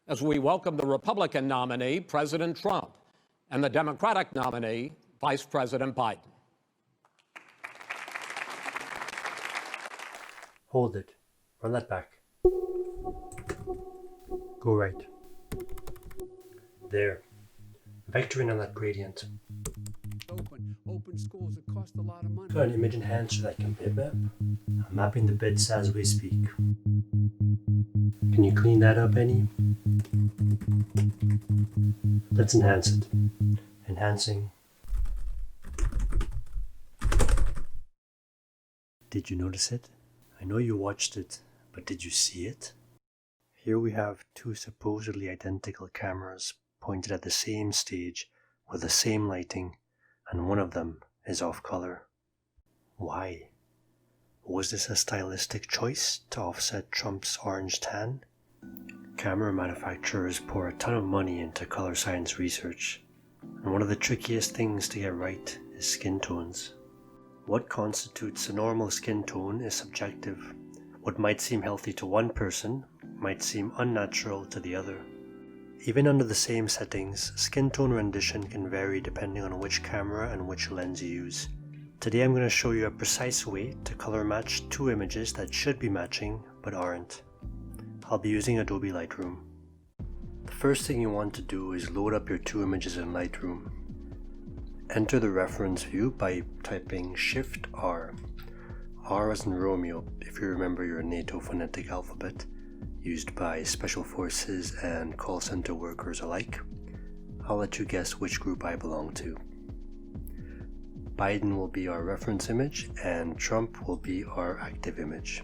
as we welcome the Republican nominee, President Trump, and the Democratic nominee, Vice President Biden. Hold it. Run that back. Go right. There. Vectoring on that gradient. Open schools that cost a lot of money. Got an image enhancer that can bitmap. I'm mapping the bits as we speak. Can you clean that up any? Let's enhance it. Enhancing. Did you notice it? I know you watched it, but did you see it? Here we have two supposedly identical cameras pointed at the same stage with the same lighting, and one of them is off color. Why? Was this a stylistic choice to offset Trump's orange tan? Camera manufacturers pour a ton of money into color science research, and one of the trickiest things to get right is skin tones. What constitutes a normal skin tone is subjective. What might seem healthy to one person might seem unnatural to the other. Even under the same settings, skin tone rendition can vary depending on which camera and which lens you use. Today I'm going to show you a precise way to color match two images that should be matching but aren't. I'll be using Adobe Lightroom. The first thing you want to do is load up your two images in Lightroom. Enter the reference view by typing Shift-R. R as in Romeo, if you remember your NATO phonetic alphabet, used by special forces and call center workers alike. I'll let you guess which group I belong to. Biden will be our reference image and Trump will be our active image.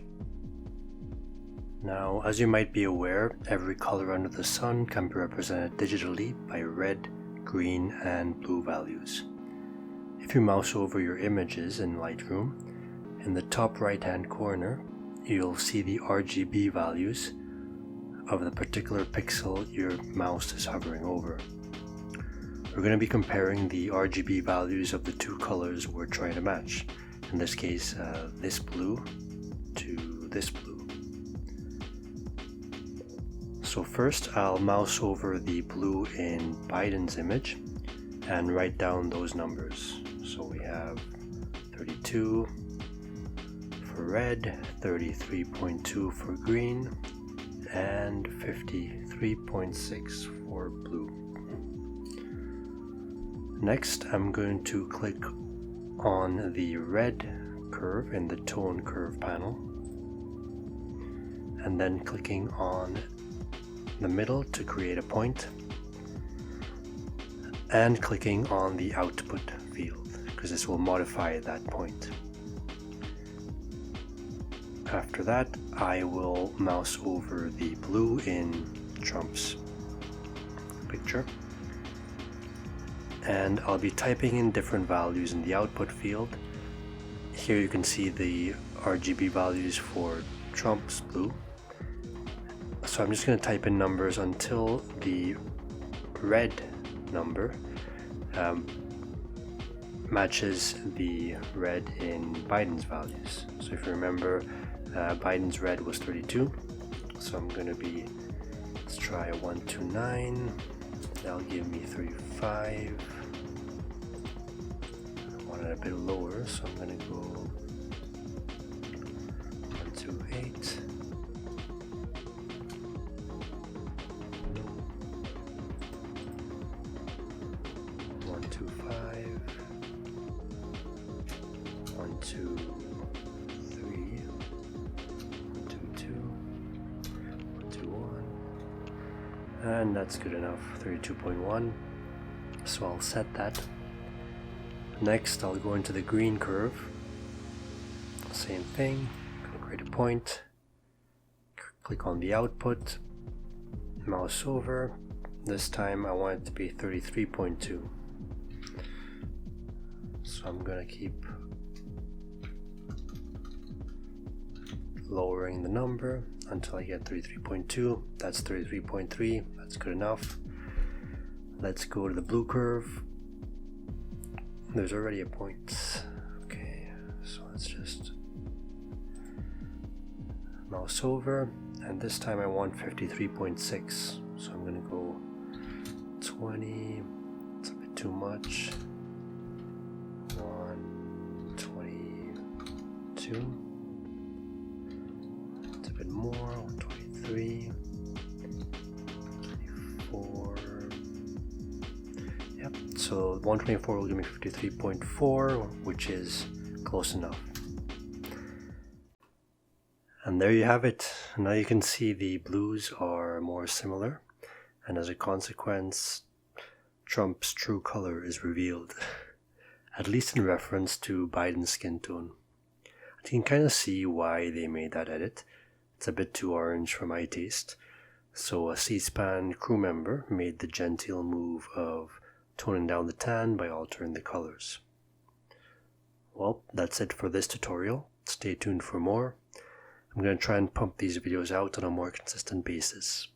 Now, as you might be aware, every color under the sun can be represented digitally by red, green, and blue values. If you mouse over your images in Lightroom, in the top right hand corner, you'll see the RGB values of the particular pixel your mouse is hovering over. We're going to be comparing the RGB values of the two colors we're trying to match. In this case, this blue to this blue. So first I'll mouse over the blue in Biden's image and write down those numbers. So we have 32 for red, 33.2 for green, and 53.6 for blue. Next, I'm going to click on the red curve in the tone curve panel, and then clicking on the middle to create a point, and clicking on the output field, because this will modify that point. After that, I will mouse over the blue in Trump's picture, and I'll be typing in different values in the output field. Here you can see the RGB values for Trump's blue. So I'm just going to type in numbers until the red number matches the red in Biden's values. So if you remember, Biden's red was 32, so I'm going to be, let's try 129, that'll give me 35. I want it a bit lower, so I'm going to go 128. 125, 123, 122, 121, and that's good enough, 32.1. So I'll set that. Next, I'll go into the green curve. Same thing, gonna create a point, click on the output, mouse over. This time I want it to be 33.2. So I'm gonna keep lowering the number until I get 33.2. That's 33.3. That's good enough. Let's go to the blue curve. There's already a point. Okay, so let's just mouse over, and this time I want 53.6. So I'm gonna go 20, it's a bit too much. 122, it's a bit more. 123, 24. Yep, so 124 will give me 53.4, which is close enough. And there you have it. Now you can see the blues are more similar, and as a consequence, Trump's true color is revealed, at least in reference to Biden's skin tone. You can kind of see why they made that edit. It's a bit too orange for my taste. So a C-SPAN crew member made the genteel move of toning down the tan by altering the colors. Well, that's it for this tutorial. Stay tuned for more. I'm going to try and pump these videos out on a more consistent basis.